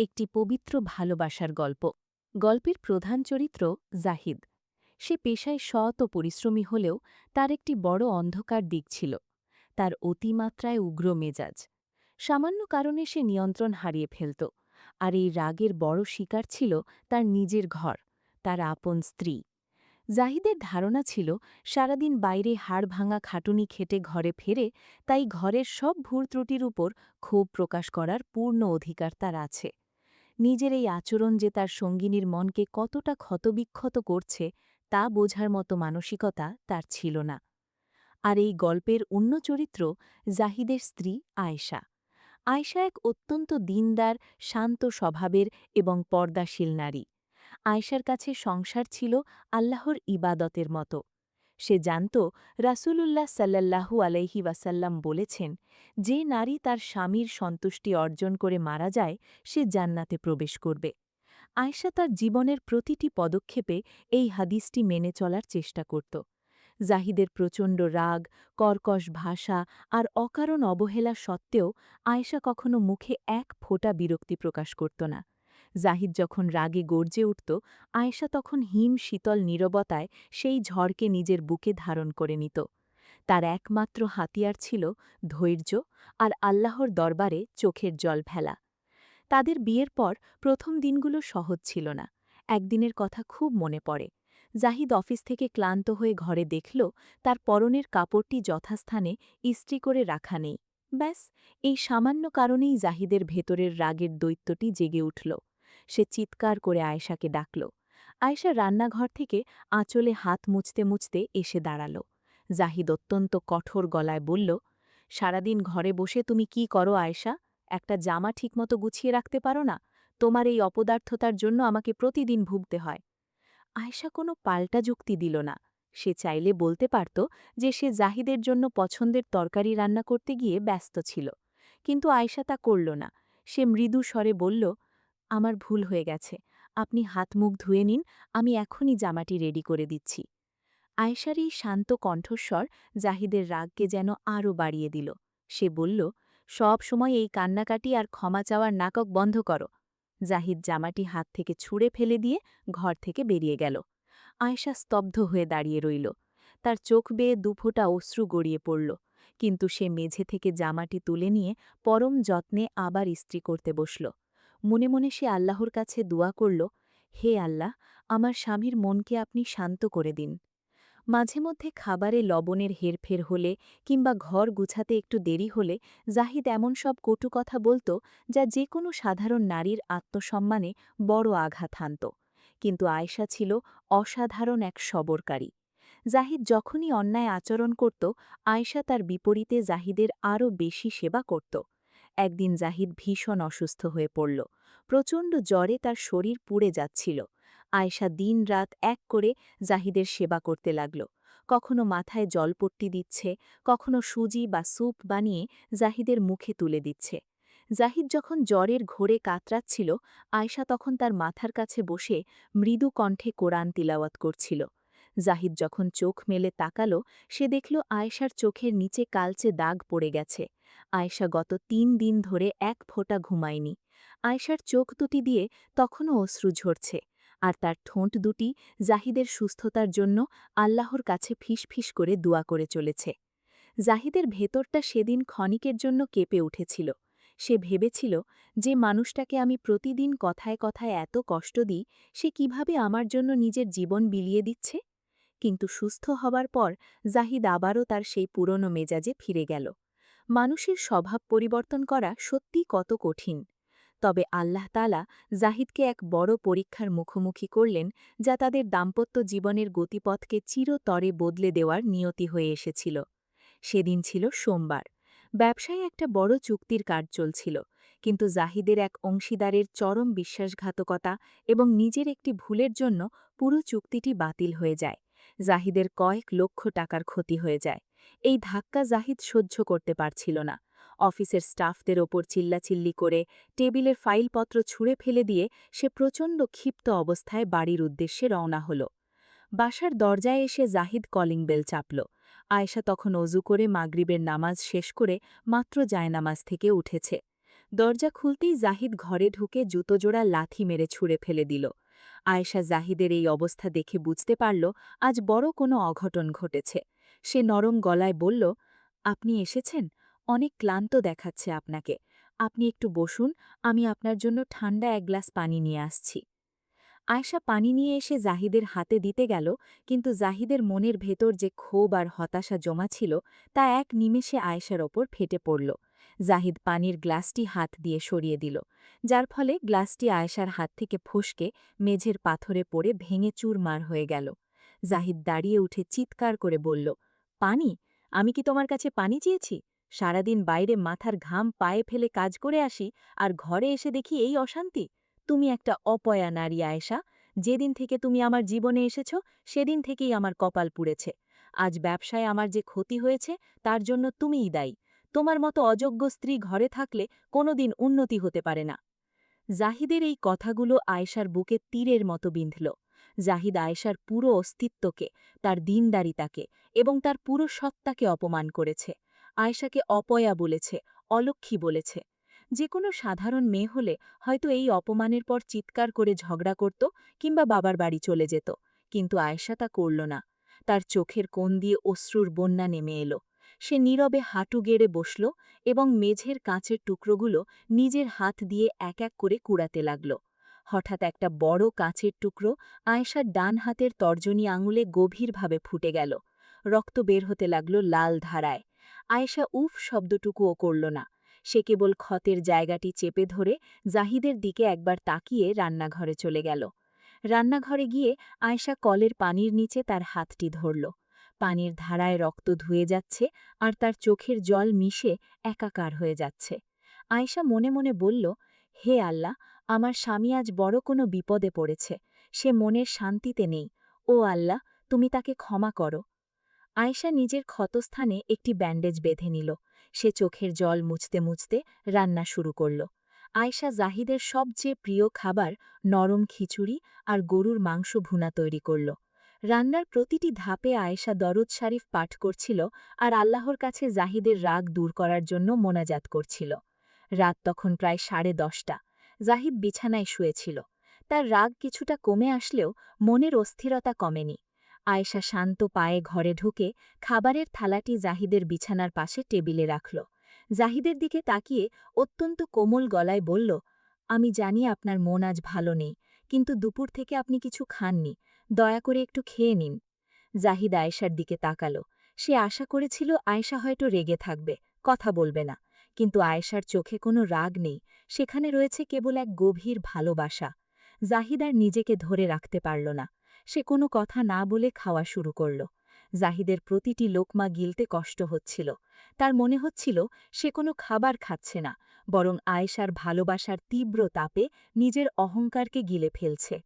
একটি পবিত্র ভালোবাসার গল্প। গল্পের প্রধান চরিত্র জাহিদ। সে পেশায় সৎ ও পরিশ্রমী হলেও তার একটি বড় অন্ধকার দিক ছিল। তার অতিমাত্রায় উগ্র মেজাজ। সামান্য কারণে সে নিয়ন্ত্রণ হারিয়ে ফেলত। আর এই রাগের বড় শিকার ছিল তার নিজের ঘর, তার আপন স্ত্রী। জাহিদের ধারণা ছিল সারাদিন বাইরে হাড়ভাঙা খাটুনি খেটে ঘরে ফেরে, তাই ঘরের সব ভুল ত্রুটির উপর ক্ষোভ প্রকাশ করার পূর্ণ অধিকার তার আছে। নিজের এই আচরণ যে তার সঙ্গিনীর মনকে কতটা ক্ষতবিক্ষত করছে তা বোঝার মতো মানসিকতা তার ছিল না। আর এই গল্পের অন্য চরিত্র জাহিদের স্ত্রী আয়েশা। আয়েশা এক অত্যন্ত দীনদার, শান্ত স্বভাবের এবং পর্দাশীল নারী। আয়েশার কাছে সংসার ছিল আল্লাহর ইবাদতের মতো। সে জানত রাসূলুল্লাহ সাল্লাল্লাহু আলাইহি ওয়াসাল্লাম বলেছেন, যে নারী তার স্বামীর সন্তুষ্টি অর্জন করে মারা যায় সে জান্নাতে প্রবেশ করবে। আয়েশা তার জীবনের প্রতিটি পদক্ষেপে এই হাদিসটি মেনে চলার চেষ্টা করত। জাহিদের প্রচণ্ড রাগ, কর্কশ ভাষা আর অকারণ অবহেলা সত্ত্বেও আয়েশা কখনো মুখে এক ফোঁটা বিরক্তি প্রকাশ করত না। জাহিদ যখন রাগে গর্জে উঠত, আয়েশা তখন হিম শীতল নীরবতায় সেই ঝড়কে নিজের বুকে ধারণ করে নিত। তার একমাত্র হাতিয়ার ছিল ধৈর্য আর আল্লাহর দরবারে চোখের জল ফেলা। তাদের বিয়ের পর প্রথম দিনগুলো সহজ ছিল না। একদিনের কথা খুব মনে পড়ে। জাহিদ অফিস থেকে ক্লান্ত হয়ে ঘরে দেখল তার পরনের কাপড়টি যথাস্থানে ইস্ত্রি করে রাখা নেই। ব্যাস, এই সামান্য কারণেই জাহিদের ভেতরের রাগের দৈত্যটি জেগে উঠল। সে চিৎকার করে আয়েশাকে ডাকল। আয়েশা রান্নাঘর থেকে আঁচলে হাত মুছতে মুছতে এসে দাঁড়াল। জাহিদ অত্যন্ত কঠোর গলায় বলল, সারাদিন ঘরে বসে তুমি কি করো আয়েশা? একটা জামা ঠিকমতো গুছিয়ে রাখতে পারো না? তোমার এই অপদার্থতার জন্য আমাকে প্রতিদিন ভুগতে হয়। আয়েশা কোনো পাল্টা যুক্তি দিল না। সে চাইলে বলতে পারত যে সে জাহিদের জন্য পছন্দের তরকারি রান্না করতে গিয়ে ব্যস্ত ছিল। কিন্তু আয়েশা তা করল না। সে মৃদু স্বরে বলল, আমার ভুল হয়ে গেছে। আপনি হাত মুখ ধুয়ে নিন, আমি এখনই জামাটি রেডি করে দিচ্ছি। আয়েশার এই শান্ত কণ্ঠস্বর জাহিদের রাগকে যেন আরও বাড়িয়ে দিল। সে বলল, সব সময় এই কান্নাকাটি আর ক্ষমা চাওয়ার নাটক বন্ধ করো। জাহিদ জামাটি হাত থেকে ছুঁড়ে ফেলে দিয়ে ঘর থেকে বেরিয়ে গেল। আয়েশা স্তব্ধ হয়ে দাঁড়িয়ে রইল। তার চোখ বেয়ে দুফোঁটা অশ্রু গড়িয়ে পড়ল। কিন্তু সে মেঝে থেকে জামাটি তুলে নিয়ে পরম যত্নে আবার ইস্ত্রি করতে বসল। মনে মনে সে আল্লাহর কাছে দোয়া করল, হে আল্লাহ, আমার স্বামীর মনকে আপনি শান্ত করে দিন। মাঝে মধ্যে খাবারে লবণের হেরফের হলে কিংবা ঘর গুছাতে একটু দেরি হলে জাহিদ এমন সব কটু কথা বলত যা যে কোনো সাধারণ নারীর আত্মসম্মানে বড় আঘাত হানত। কিন্তু আয়েশা ছিল অসাধারণ এক সবরকারী। জাহিদ যখনই অন্যায় আচরণ করত, আয়েশা তার বিপরীতে জাহিদের আরও বেশি সেবা করত। একদিন জাহিদ ভীষণ অসুস্থ হয়ে পড়ল। প্রচণ্ড জ্বরে তার শরীর পুড়ে যাচ্ছিল। আয়েশা দিনরাত এক করে জাহিদের সেবা করতে লাগল। কখনো মাথায় জলপট্টি দিচ্ছে, কখনো সুজি বা স্যুপ বানিয়ে জাহিদের মুখে তুলে দিচ্ছে। জাহিদ যখন জ্বরের ঘোরে কাতরাচ্ছিল, আয়েশা তখন তার মাথার কাছে বসে মৃদু কণ্ঠে কোরআন তিলাওয়াত করছিল। জাহিদ যখন চোখ মেলে তাকালো, সে দেখল আয়েশার চোখের নিচে কালচে দাগ পড়ে গেছে। আয়েশা গত ৩ দিন ধরে এক ফোঁটা ঘুমায়নি। আয়েশার চোখ দুটি দিয়ে তখনও অশ্রু ঝরছে, আর তার ঠোঁট দুটি জাহিদের সুস্থতার জন্য আল্লাহর কাছে ফিসফিস করে দোয়া করে চলেছে। জাহিদের ভেতরটা সেদিন ক্ষণিকের জন্য কেঁপে উঠেছিল। সে ভেবেছিল, যে মানুষটাকে আমি প্রতিদিন কথায় কথায় এত কষ্ট দিই, সে কিভাবে আমার জন্য নিজের জীবন বিলিয়ে দিচ্ছে। কিন্তু সুস্থ হবার পর জাহিদ আবারও তার সেই পুরনো মেজাজে ফিরে গেল। মানুষের স্বভাব পরিবর্তন করা সত্যিই কত কঠিন। তবে আল্লাহ তাআলা জাহিদকে এক বড় পরীক্ষার মুখোমুখি করলেন, যা তাদের দাম্পত্য জীবনের গতিপথকে চিরতরে বদলে দেওয়ার নিয়তি হয়ে এসেছিল। সেদিন ছিল সোমবার। ব্যবসায় একটা বড় চুক্তির কাজ চলছিল, কিন্তু জাহিদের এক অংশীদারের চরম বিশ্বাসঘাতকতা এবং নিজের একটি ভুলের জন্য পুরো চুক্তিটি বাতিল হয়ে যায়। জাহিদের কয়েক লক্ষ টাকার ক্ষতি হয়ে যায়। এই ধাক্কা জাহিদ সহ্য করতে পারছিল না। অফিসের স্টাফদের ওপর চিল্লাচিল্লি করে টেবিলের ফাইলপত্র ছুঁড়ে ফেলে দিয়ে সে প্রচণ্ড ক্ষিপ্ত অবস্থায় বাড়ির উদ্দেশ্যে রওনা হল। বাসার দরজায় এসে জাহিদ কলিং বেল চাপল। আয়েশা তখন অজু করে মাগরিবের নামাজ শেষ করে মাত্র জায়নামাজ থেকে উঠেছে। দরজা খুলতেই জাহিদ ঘরে ঢুকে জুতোজোড়া লাথি মেরে ছুঁড়ে ফেলে দিল। আয়েশা জাহিদের এই অবস্থা দেখে বুঝতে পারল আজ বড় কোনো অঘটন ঘটেছে। সে নরম গলায় বলল, আপনি এসেছেন? অনেক ক্লান্ত দেখাচ্ছে আপনাকে। আপনি একটু বসুন, আমি আপনার জন্য ঠান্ডা এক গ্লাস পানি নিয়ে আসছি। আয়েশা পানি নিয়ে এসে জাহিদের হাতে দিতে গেল, কিন্তু জাহিদের মনের ভেতর যে ক্ষোভ আর হতাশা জমা ছিল তা এক নিমেষে আয়েশার ওপর ফেটে পড়ল। জাহিদ পানির গ্লাসটি হাত দিয়ে সরিয়ে দিল, যার ফলে গ্লাসটি আয়েশার হাত থেকে ফসকে মেঝের পাথরে পড়ে ভেঙে চুরমার হয়ে গেল। জাহিদ দাঁড়িয়ে উঠে চিৎকার করে বলল, পানি? আমি কি তোমার কাছে পানি চেয়েছি? সারাদিন বাইরে মাথার ঘাম পায়ে ফেলে কাজ করে আসি, আর ঘরে এসে দেখি এই অশান্তি। তুমি একটা অপয়া নারী আয়েশা। যেদিন থেকে তুমি আমার জীবনে এসেছ সেদিন থেকেই আমার কপাল পুড়েছে। আজ ব্যবসায় আমার যে ক্ষতি হয়েছে তার জন্য তুমিই দায়ী। তোমার মতো অযোগ্য স্ত্রী ঘরে থাকলে কোনোদিন উন্নতি হতে পারে না। জাহিদের এই কথাগুলো আয়েশার বুকে তীরের মতো বিঁধল। জাহিদ আয়েশার পুরো অস্তিত্বকে, তার দীনদারিতাকে এবং তার পুরো সত্তাকে অপমান করেছে। আয়েশাকে অপয়া বলেছে, অলক্ষী বলেছে। যে কোনো সাধারণ মেয়ে হলে হয়তো এই অপমানের পর চিৎকার করে ঝগড়া করত কিংবা বাবার বাড়ি চলে যেত, কিন্তু আয়েশা তা করল না। তার চোখের কোণ দিয়ে অশ্রুর বন্যা নেমে এলো। সে নীরবে হাঁটু গেড়ে বসল এবং মেঝের কাঁচের টুকরোগুলো নিজের হাত দিয়ে এক এক করে কুড়াতে লাগল। হঠাৎ একটা বড় কাঁচের টুকরো আয়েশার ডান হাতের তর্জনী আঙুলে গভীরভাবে ফুটে গেল। রক্ত বের হতে লাগল লাল ধারায়। আয়েশা উফ শব্দটুকুও করল না। সে কেবল ক্ষতের জায়গাটি চেপে ধরে জাহিদের দিকে একবার তাকিয়ে রান্নাঘরে চলে গেল। রান্নাঘরে গিয়ে আয়েশা কলের পানির নিচে তার হাতটি ধরল। পানির ধারায় রক্ত ধুয়ে যাচ্ছে আর তার চোখের জল মিশে একাকার হয়ে যাচ্ছে। আয়েশা মনে মনে বলল, হে আল্লাহ, আমার স্বামী আজ বড় কোনো বিপদে পড়েছে। সে মনের শান্তিতে নেই। ও আল্লাহ, তুমি তাকে ক্ষমা করো। আয়েশা নিজের ক্ষতস্থানে একটি ব্যান্ডেজ বেঁধে নিল। সে চোখের জল মুছতে মুছতে রান্না শুরু করল। আয়েশা জাহিদের সবচেয়ে প্রিয় খাবার নরম খিচুড়ি আর গরুর মাংস ভুনা তৈরি করল। রান্নার প্রতিটি ধাপে আয়েশা দরুদ শরীফ পাঠ করছিল আর আল্লাহর কাছে জাহিদের রাগ দূর করার জন্য মোনাজাত করছিল। রাত তখন প্রায় 10:30। জাহিদ বিছানায় শুয়েছিল। তার রাগ কিছুটা কমে আসলেও মনের অস্থিরতা কমেনি। আয়েশা শান্ত পায়ে ঘরে ঢুকে খাবারের থালাটি জাহিদের বিছানার পাশে টেবিলে রাখল। জাহিদের দিকে তাকিয়ে অত্যন্ত কোমল গলায় বলল, আমি জানি আপনার মন আজ ভালো নেই, কিন্তু দুপুর থেকে আপনি কিছু খাননি। দয়া করে একটু খেয়ে নিন। জাহিদ আয়েশার দিকে তাকাল। সে আশা করেছিল আয়েশা হয়তো রেগে থাকবে, কথা বলবে না। কিন্তু আয়েশার চোখে কোনো রাগ নেই, সেখানে রয়েছে কেবল এক গভীর ভালোবাসা। জাহিদ আর নিজেকে ধরে রাখতে পারল না। সে কোনো কথা না বলে খাওয়া শুরু করল। জাহিদের প্রতিটি লোকমা গিলতে কষ্ট হচ্ছিল। তার মনে হচ্ছিল সে কোনো খাবার খাচ্ছে না, বরং আয়েশার ভালোবাসার তীব্র তাপে নিজের অহংকারকে গিলে ফেলছে।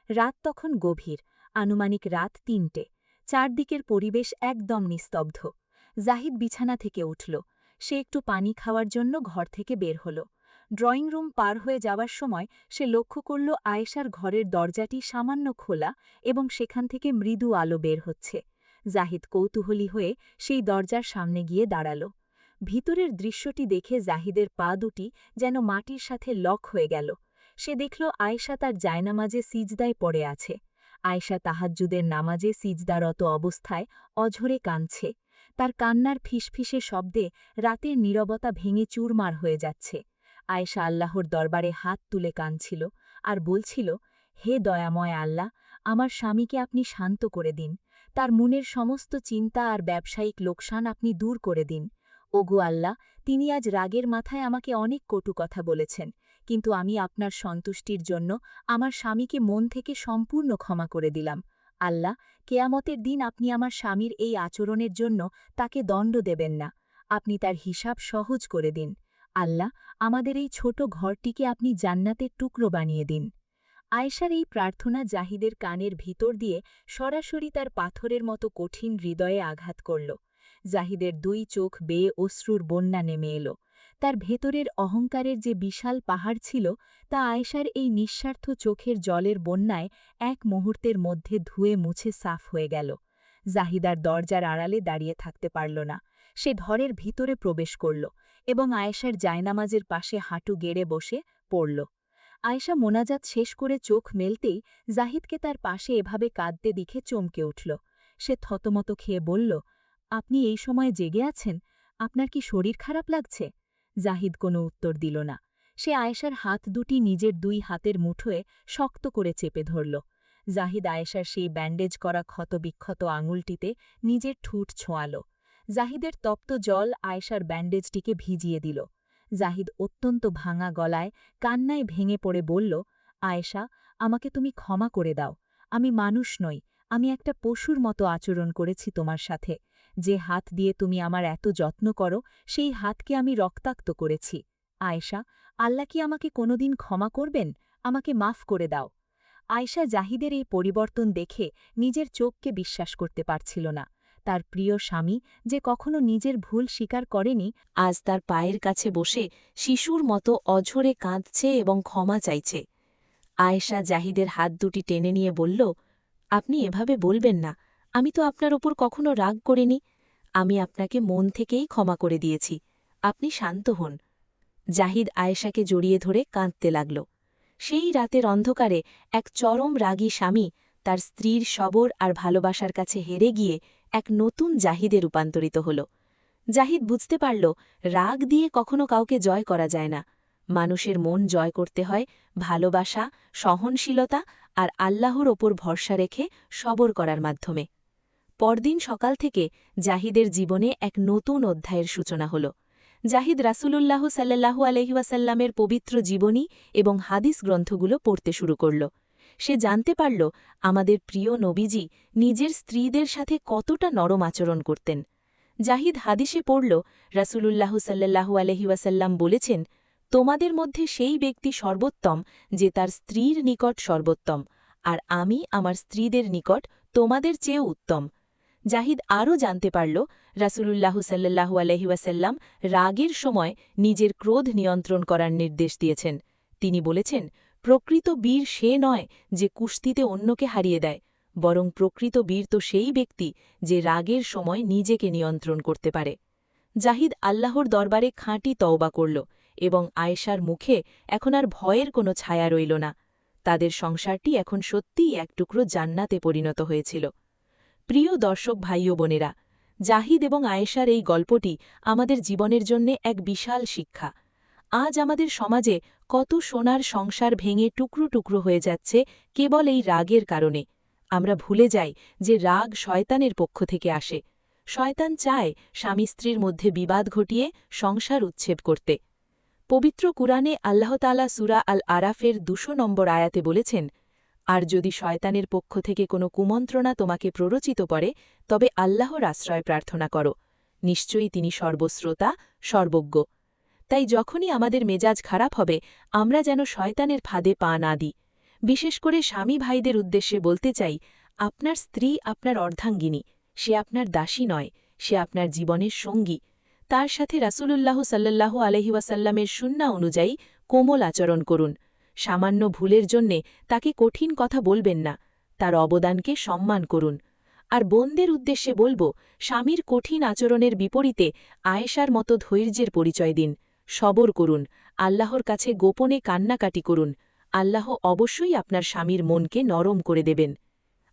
রাত তখন গভীর, আনুমানিক রাত ৩টে। চারদিকের পরিবেশ একদম নিস্তব্ধ। জাহিদ বিছানা থেকে উঠল। সে একটু পানি খাওয়ার জন্য ঘর থেকে বের হল। ড্রয়িং রুম পার হয়ে যাওয়ার সময় সে লক্ষ্য করল আয়েশার ঘরের দরজাটি সামান্য খোলা এবং সেখান থেকে মৃদু আলো বের হচ্ছে। জাহিদ কৌতূহলী হয়ে সেই দরজার সামনে গিয়ে দাঁড়াল। ভিতরের দৃশ্যটি দেখে জাহিদের পা দুটি যেন মাটির সাথে লক হয়ে গেল। সে দেখল আয়েশা তার জায়নামাজে সিজদায় পড়ে আছে। আয়েশা তাহাজ্জুদের নামাজে সিজদারত অবস্থায় অঝরে কাঁদছে। তার কান্নার ফিসফিসে শব্দে রাতের নীরবতা ভেঙে চুরমার হয়ে যাচ্ছে। আয়েশা আল্লাহর দরবারে হাত তুলে কাঁদছিল আর বলছিল, হে দয়াময় আল্লাহ, আমার স্বামীকে আপনি শান্ত করে দিন। তার মনের সমস্ত চিন্তা আর ব্যবসায়িক লোকসান আপনি দূর করে দিন। ওগো আল্লাহ, তিনি আজ রাগের মাথায় আমাকে অনেক কটু কথা বলেছেন, কিন্তু আমি আপনার সন্তুষ্টির জন্য আমার স্বামীকে মন থেকে সম্পূর্ণ ক্ষমা করে দিলাম। আল্লাহ, কেয়ামতের দিন আপনি আমার স্বামীর এই আচরণের জন্য তাকে দণ্ড দেবেন না। আপনি তার হিসাব সহজ করে দিন। আল্লাহ, আমাদের এই ছোট ঘরটিকে আপনি জান্নাতের টুকরো বানিয়ে দিন। আয়েশার এই প্রার্থনা জাহিদের কানের ভিতর দিয়ে সরাসরি তার পাথরের মতো কঠিন হৃদয়ে আঘাত করল। জাহিদের ২ চোখ বেয়ে অশ্রুর বন্যা নেমে এলো। তার ভেতরের অহংকারের যে বিশাল পাহাড় ছিল তা আয়েশার এই নিঃস্বার্থ চোখের জলের বন্যায় এক মুহূর্তের মধ্যে ধুয়ে মুছে সাফ হয়ে গেল। জাহিদার দরজার আড়ালে দাঁড়িয়ে থাকতে পারল না। সে ঘরের ভিতরে প্রবেশ করল। এবং আয়েশার জায়নামাজের পাশে হাঁটু গেড়ে বসে পড়ল। আয়েশা মোনাজাত শেষ করে চোখ মেলতেই জাহিদকে তার পাশে এভাবে কাঁদতে দেখে চমকে উঠল। সে থতমত খেয়ে বলল, আপনি এই সময় জেগে আছেন? আপনার কি শরীর খারাপ লাগছে? জাহিদ কোনো উত্তর দিল না। সে আয়েশার হাত দুটি নিজের দুই হাতের মুঠোয় শক্ত করে চেপে ধরল। জাহিদ আয়েশার সেই ব্যান্ডেজ করা ক্ষতবিক্ষত আঙুলটিতে নিজের ঠোঁট ছোঁয়াল। জাহিদের তপ্ত জল আয়েশার ব্যান্ডেজটিকে ভিজিয়ে দিল। জাহিদ অত্যন্ত ভাঙা গলায় কান্নায় ভেঙে পড়ে বলল, আয়েশা, আমাকে তুমি ক্ষমা করে দাও। আমি মানুষ নই, আমি একটা পশুর মতো আচরণ করেছি তোমার সাথে। যে হাত দিয়ে তুমি আমার এত যত্ন করো, সেই হাতকে আমি রক্তাক্ত করেছি। আয়েশা, আল্লাহ কি আমাকে কোনোদিন ক্ষমা করবেন? আমাকে মাফ করে দাও। আয়েশা জাহিদের এই পরিবর্তন দেখে নিজের চোখকে বিশ্বাস করতে পারছিল না। তার প্রিয় স্বামী, যে কখনো নিজের ভুল স্বীকার করেনি, আজ তার পায়ের কাছে বসে শিশুর মতো অঝরে কাঁদছে এবং ক্ষমা চাইছে। আয়েশা জাহিদের হাত দুটি টেনে নিয়ে বলল, আপনি এভাবে বলবেন না। আমি তো আপনার ওপর কখনো রাগ করিনি। আমি আপনাকে মন থেকেই ক্ষমা করে দিয়েছি। আপনি শান্ত হন। জাহিদ আয়েশাকে জড়িয়ে ধরে কাঁদতে লাগল। সেই রাতের অন্ধকারে এক চরম রাগী স্বামী তার স্ত্রীর সবর আর ভালোবাসার কাছে হেরে গিয়ে এক নতুন জাহিদে রূপান্তরিত হল। জাহিদ বুঝতে পারল, রাগ দিয়ে কখনো কাউকে জয় করা যায় না। মানুষের মন জয় করতে হয় ভালোবাসা, সহনশীলতা আর আল্লাহর ওপর ভরসা রেখে সবর করার মাধ্যমে। পরদিন সকাল থেকে জাহিদের জীবনে এক নতুন অধ্যায়ের সূচনা হল। জাহিদ রাসূলুল্লাহ সাল্লাল্লাহু আলাইহি ওয়াসাল্লামের পবিত্র জীবনী এবং হাদিস গ্রন্থগুলো পড়তে শুরু করল। সে জানতে পারল আমাদের প্রিয় নবীজি নিজের স্ত্রীদের সাথে কতটা নরম আচরণ করতেন। জাহিদ হাদিসে পড়ল, রাসূলুল্লাহ সাল্লাল্লাহু আলাইহি ওয়াসাল্লাম বলেছেন, তোমাদের মধ্যে সেই ব্যক্তি সর্বোত্তম যে তার স্ত্রীর নিকট সর্বোত্তম, আর আমি আমার স্ত্রীদের নিকট তোমাদের চেয়েও উত্তম। জাহিদ আরও জানতে পারল, রাসূলুল্লাহ সাল্লাল্লাহু আলাইহি ওয়াসাল্লাম রাগের সময় নিজের ক্রোধ নিয়ন্ত্রণ করার নির্দেশ দিয়েছেন। তিনি বলেছেন, প্রকৃত বীর সে নয় যে কুস্তিতে অন্যকে হারিয়ে দেয়, বরং প্রকৃত বীর তো সেই ব্যক্তি যে রাগের সময় নিজেকে নিয়ন্ত্রণ করতে পারে। জাহিদ আল্লাহর দরবারে খাঁটি তওবা করল এবং আয়েশার মুখে এখন আর ভয়ের কোনো ছায়া রইল না। তাদের সংসারটি এখন সত্যিই এক টুকরো জান্নাতে পরিণত হয়েছিল। প্রিয় দর্শক ভাই ও বোনেরা, জাহিদ এবং আয়েশার এই গল্পটি আমাদের জীবনের জন্য এক বিশাল শিক্ষা। আজ আমাদের সমাজে কত সোনার সংসার ভেঙে টুকরো টুকরো হয়ে যাচ্ছে কেবল এই রাগের কারণে। আমরা ভুলে যাই যে রাগ শয়তানের পক্ষ থেকে আসে। শয়তান চায় স্বামী স্ত্রীর মধ্যে বিবাদ ঘটিয়ে সংসার উচ্ছেদ করতে। পবিত্র কুরআনে আল্লাহ তাআলা সূরা আল আরাফের ২০০ নম্বর আয়াতে বলেছেন, আর যদি শয়তানের পক্ষ থেকে কোনো কুমন্ত্রণা তোমাকে প্ররোচিত করে, তবে আল্লাহর আশ্রয় প্রার্থনা করো। নিশ্চয়ই তিনি সর্বশ্রোতা, সর্বজ্ঞ। তাই যখনই আমাদের মেজাজ খারাপ হবে, আমরা যেন শয়তানের ফাঁদে পা না দিই। বিশেষ করে স্বামী ভাইদের উদ্দেশ্যে বলতে চাই, আপনার স্ত্রী আপনার অর্ধাঙ্গিনী, সে আপনার দাসী নয়, সে আপনার জীবনের সঙ্গী। তার সাথে রাসূলুল্লাহ সাল্লাল্লাহু আলাইহি ওয়াসাল্লামের সুন্নাহ অনুযায়ী কোমল আচরণ করুন। সামান্য ভুলের জন্যে তাকে কঠিন কথা বলবেন না, তার অবদানকে সম্মান করুন। আর বোনদের উদ্দেশ্যে বলব, স্বামীর কঠিন আচরণের বিপরীতে আয়েশার মতো ধৈর্যের পরিচয় দিন, সবর করুন, আল্লাহর কাছে গোপনে কান্নাকাটি করুন। আল্লাহ অবশ্যই আপনার স্বামীর মনকে নরম করে দেবেন।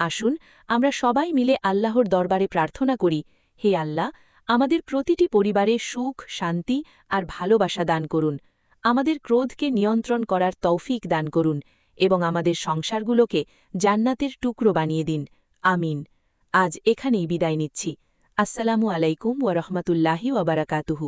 আসুন আমরা সবাই মিলে আল্লাহর দরবারে প্রার্থনা করি, হে আল্লাহ, আমাদের প্রতিটি পরিবারে সুখ, শান্তি আর ভালোবাসা দান করুন। আমাদের ক্রোধকে নিয়ন্ত্রণ করার তৌফিক দান করুন এবং আমাদের সংসারগুলোকে জান্নাতের টুকরো বানিয়ে দিন। আমিন। আজ এখানেই বিদায় নিচ্ছি। আসসালামু আলাইকুম ওয়া রাহমাতুল্লাহি ওয়া বারাকাতুহু।